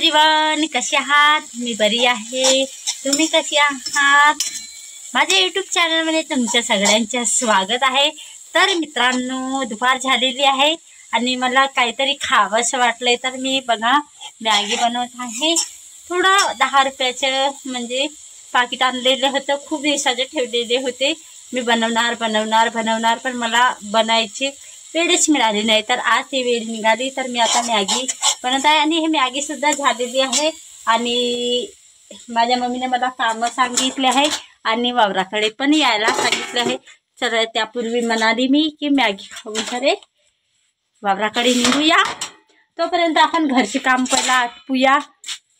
Everyone, कसे आहात? मी बरी आहे. तुम्ही कसे आहात? माझ्या यूट्यूब चॅनलमध्ये तुमच्या सगळ्यांचे स्वागत आहे. तर मित्रांनो, दुपार झालेली आहे आणि मला काहीतरी खावंसं वाटलंय, तर मी बघा मॅगी बनवत आहे. थोडं 10 रुपयाचं म्हणजे पाकिट आणलेलं होतं, खूप दिवसाचे ठेवलेले होते. मी बनवणार पण मला बनायची वेळच मिळाली नाही. तर आज ती वेळ निघाली, तर मी आता मॅगी बनवत आहे. आणि हे मॅगी सुद्धा झालेली आहे. आणि माझ्या मम्मीने मला कामं सांगितले आहे आणि वावराकडे पण यायला सांगितले आहे. तर त्यापूर्वी म्हणाली मी की मॅगी खाऊन खरे वावराकडे निघूया. तोपर्यंत आपण घरचे काम पहिला आटपूया.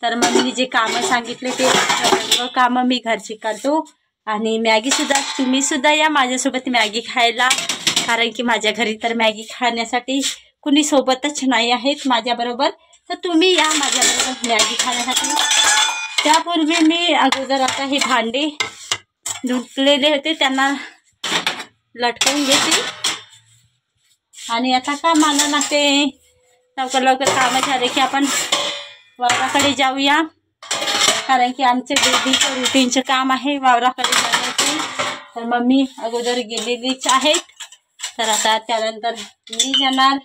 तर मम्मीने जे कामं सांगितले ते सर्व कामं मी घरची करतो. आणि मॅगी सुद्धा तुम्ही सुद्धा या माझ्यासोबत मॅगी खायला, कारण की माझ्या घरी तर मॅगी खाण्यासाठी कुणी सोबतच नाही आहेत माझ्याबरोबर. तर तुम्ही या माझ्याबरोबर मॅगी खाण्यासाठी. त्यापूर्वी मी अगोदर आता हे भांडे धुतलेले होते, त्यांना लटकवून घेते. आणि आता का मला ना ते लवकर कामं झाले की आपण वावराकडे जाऊया, कारण की आमचे डेलीचं रुटीनचं काम आहे वावराकडे जाण्याचे. तर मम्मी अगोदर गेलेलीच आहेत, तर आता त्यानंतर मी जाणार.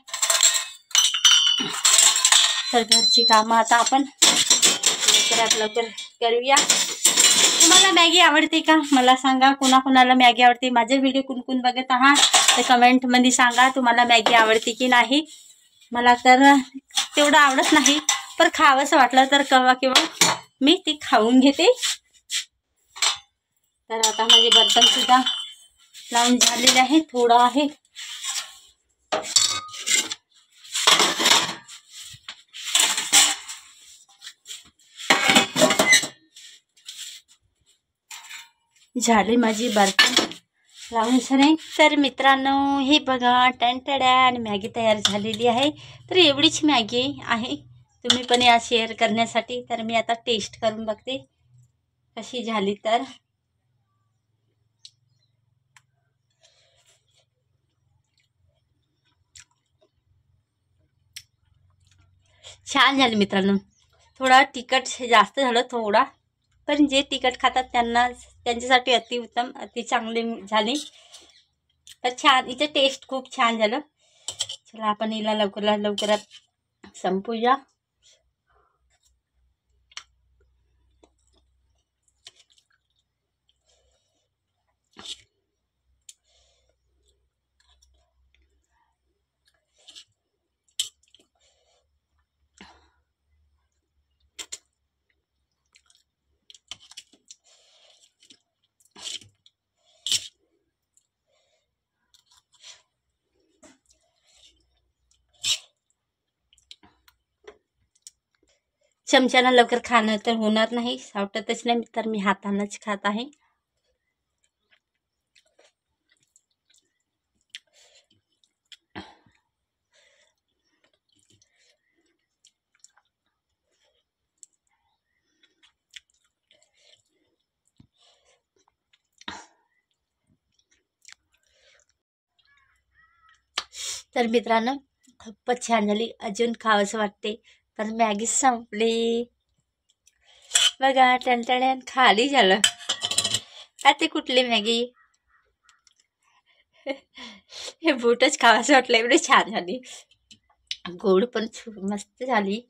तर घरची कामं आता आपण लवकर करूया. तुम्हाला मॅगी आवडते का मला सांगा. कोणाकोणाला मॅगी आवडते? माझे व्हिडिओ कोण बघत आहात तर कमेंटमध्ये सांगा तुम्हाला मॅगी आवडते की नाही. मला तर तेवढं आवडत नाही, पण खावंसं वाटलं तर केव्हा मी ती खाऊन घेते. तर आता माझे बर्तन सुद्धा लावून झालेले आहे. थोडं आहे झाले माझी बर्तन लावून सरे. तर मित्रांनो, हे बघा टॅन मॅगी तयार झालेली आहे. तर एवढीच मॅगी आहे. तुम्ही पण या शेअर करण्यासाठी. तर मी आता टेस्ट करून बघते कशी झाली. तर छान झाली मित्रांनो. थोडा तिखट जास्त झालं थोडा, पण जे तिखट खातात त्यांच्यासाठी अतिउत्तम, अति चांगली झाली. तर छान, हिचं टेस्ट खूप छान झालं. चला आपण हिला लवकरात संपूया. चमच्यानं लवकर खाणं तर होणार नाही, सावटतच नाही, तर मी हातानंच खात आहे. तर मित्रांनो, खूपच छान झाली. अजून खावंसं वाटते, पण मॅगी संपली. बघा टणटण्यान खाली झालं. आता कुठली मॅगी हे बोटच खावंसं वाटलं, एवढी छान झाली. गोड पण मस्त झाली.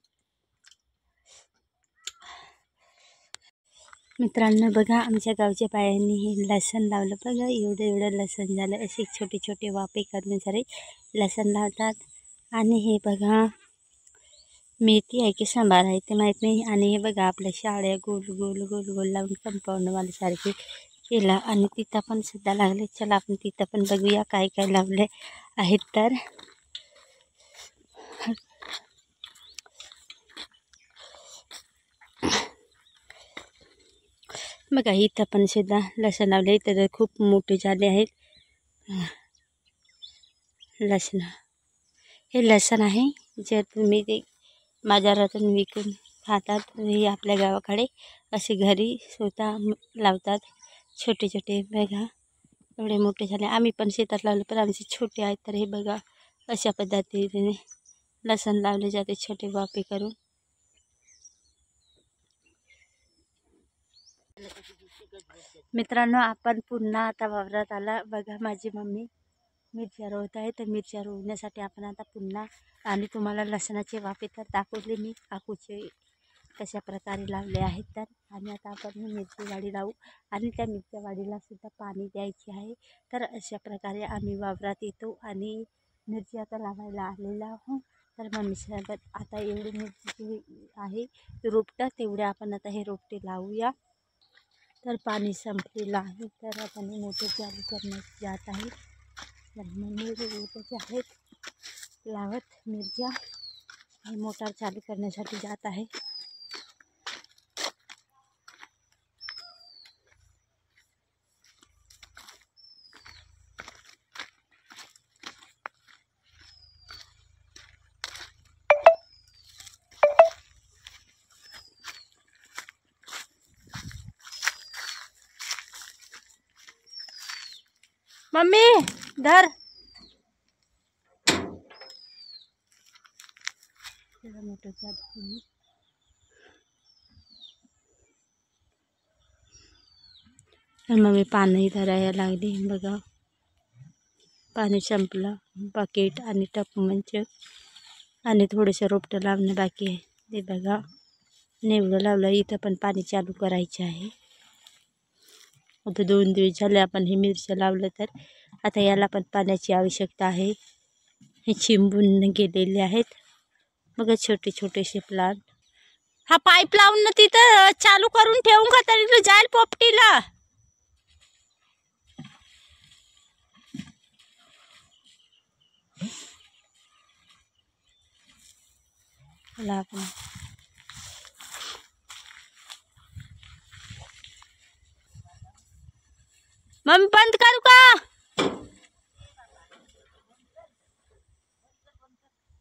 मित्रांनो बघा, आमच्या गावच्या बायांनी हे लसण लावलं बघा. एवढं लसण झालं. असे छोटे वाफे करून सारे लसण लावतात. आणि हे बघा मेथी आहे की सांबार आहे ते माहीत नाही. आणि हे बघा आपल्या शाळ्या गोल लावून कंपाऊंडवाले सारखे केला. आणि तिथं पण सुद्धा लागले. चला आपण तिथं पण बघूया काय लावले आहेत. तर बघा इथं पण सुद्धा लसण लावले. तर खूप मोठे झाले आहेत लसण. हे लसण आहे, जर तुम्ही ते बाजारातून विकून खातात, हे आपल्या गावाकडे असे घरी स्वतः लावतात. छोटे बघा एवढे मोठे झाले. आम्ही पण शेतात लावले, पण आमचे छोटे आहेत. तर हे बघा अशा पद्धतीने लसण लावले जाते, छोटे वाफे करून. मित्रांनो, आपण पुन्हा आता वावरात आला. बघा माझी मम्मी मिरच्या रोवत आहे. तर मिरच्या रोवण्यासाठी आपण आता पुन्हा, आणि तुम्हाला लसणाचे वाफे तर दाखवले मी, काकूचे कशा प्रकारे लावले आहेत. तर आणि आता आपण मिरची वाडी लावू, आणि त्या मिरच्या वाडीला सुद्धा पाणी द्यायचे आहे. तर अशा प्रकारे आम्ही वावरात येतो आणि मिरची आता लावायला आलेला आहोत. तर मम्मी सोबत आता एवढी मिरची आहे रोपटं, तेवढे आपण आता हे रोपटे लावूया. तर पाणी संपलेलं आहे, तर आपण मोटर चालू करण्यात जात आहे. तर मम्मी रोपटे आहेत लावत मिरच्या, हे मोटार चालू करण्यासाठी जात आहे. मम्मी धर, मोटर चालू. मम्मी पाणी धरायला लागली. बघा पाणी संपलं. बकेट आणि टप म्हणजे, आणि थोडंसं रोपटं लावणं बाकी आहे. ते बघा नेवढं लावलं. इथं पण पाणी चालू करायचं आहे. आता 2 दिवस झाले आपण हे मिरच्या लावलं, तर आता याला पण पाण्याची आवश्यकता आहे. हे चिंबून गेलेले आहेत बघा, छोटे छोटेसे प्लांट. हा पाईप लावून ना तिथं चालू करून ठेवून का, तरी जाईल पोपटीला. आपण मम्मी बंद करू का?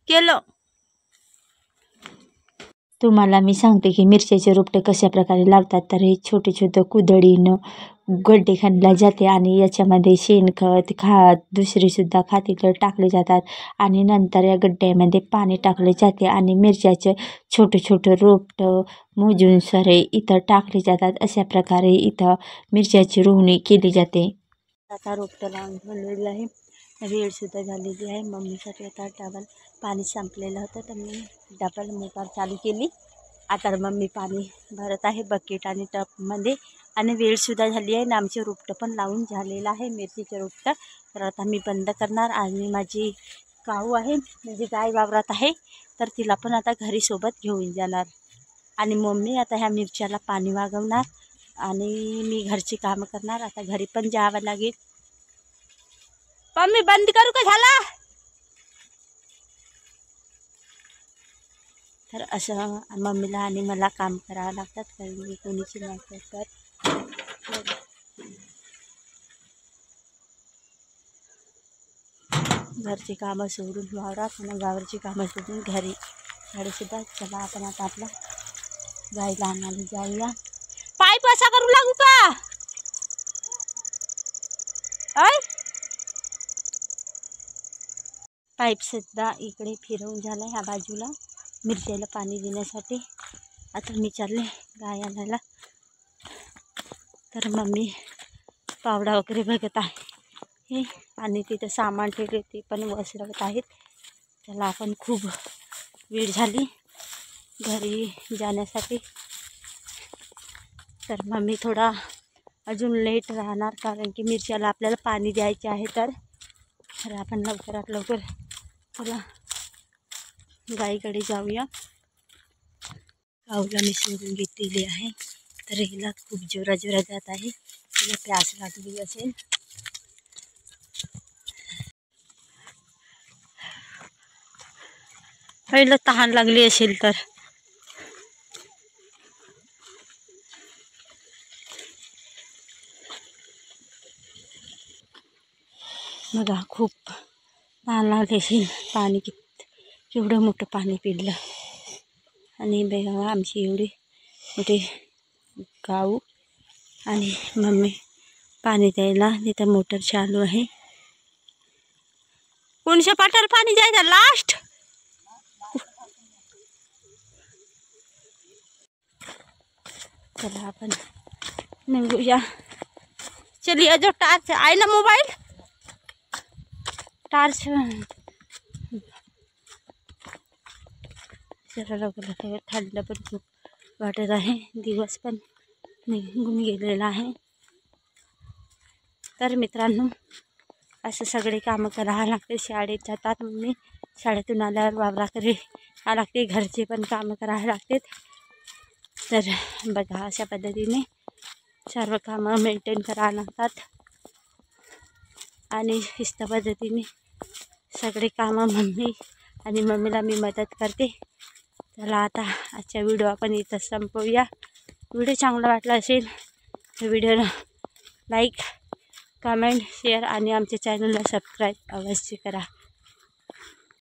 केलं. तुम्हाला मी सांगते की मिरच्याचे रोपटे कशा प्रकारे लावतात. तर हे छोटे छोटे कुदळीनं गड्डे खणले जाते, आणि याच्यामध्ये शेणखत, खात, दुसरीसुद्धा खाते टाकले जातात, आणि नंतर या गड्ड्यामध्ये पाणी टाकले जाते, आणि मिरच्याचे छोटे छोटे रोपटं मोजून सरे इथं टाकले जातात. अशा प्रकारे इथं मिरच्याची रोवणी केली जाते. आता रोपटं लावून ठेवलेलं आहे. वेळसुद्धा झालेली आहे. मम्मीसाठी आता डबल पाणी संपलेलं होतं, तर मी डबल मोटार चालू केली. आता मम्मी पाणी भरत आहे बकेट आणि टबमध्ये, आणि वेळसुद्धा झाली आहे. आणि आमचे रोपटं पण लावून झालेलं आहे, मिरचीचे रोपटं. तर आता मी बंद करणार. आणि माझी काऊ आहे, म्हणजे गाय वावरात आहे, तर तिला पण आता घरी सोबत घेऊन जाणार. आणि मम्मी आता ह्या मिरच्याला पाणी वागवणार, आणि मी घरची कामं करणार. आता घरी पण जावं लागेल. मम्मी बंद करू का झाला? तर असं मम्मीला आणि मला काम करावं लागतात, कारण मी कोणीची नाही. तर घरची कामं सोडून वावरात, आणि वावरची कामं सोडून घरीसुद्धा. चला आपण आता आपला गायला आणायला जाऊया. पाईप असा करू लागू का? पाईप सुद्धा इकडे फिरवून झाला ह्या बाजूला मिरच्याला पाणी देण्यासाठी. आता मी चालले गाय आणायला. तर मम्मी पावडा वगैरे बघत आहे, आणि तिथं सामान ठेवले ते पण वसरवत आहेत. त्याला आपण खूप वेळ झाली घरी जाण्यासाठी. तर मम्मी थोडा अजून लेट राहणार, कारण की मिरच्याला आपल्याला पाणी द्यायचे आहे. तर आपण लवकरात लवकर चला गाईकडे जाऊया. गाऊला मी सोडून घेतलेली आहे, तर हिला खूप जोरा जात आहे. तिला प्यास लागली असेल. पहिलं तहान लागली असेल तर. बघा खूप तहान लागली असेल. पाणी केवढं मोठं पाणी पिलं. आणि बघा आमची एवढी मोठी गाऊ, आणि मम्मी पाणी द्यायला तिथं मोटर चालू आहे. कोणत्या पाटाला पाणी द्यायचं लास्ट? चला आपण निघूया. चलिए जो टार्च आहे ना मोबाईल टार्च चला लवकर थंड पण खूप वाटत आहे. दिवस पण निघून गेलेला आहे. तर मित्रांनो असं सगळे कामं करावं लागते. शाळेत जातात मम्मी, शाळेतून आल्यावर वावराकडे यावं लागते, घरचे पण कामं करावं लागतात. तर बघा अशा पद्धतीने सर्व कामं मेंटेन करावं लागतात आणि शिस्त पद्धतीने सगळे कामं आणि मम्मीला मी मदत करते. चला आता आजचा व्हिडिओ आपण इथं संपवूया. व्हिडिओ चांगला वाटला असेल तर व्हिडिओला लाईक, कमेंट, शेअर आणि आमच्या चॅनलला सबस्क्राईब अवश्य करा.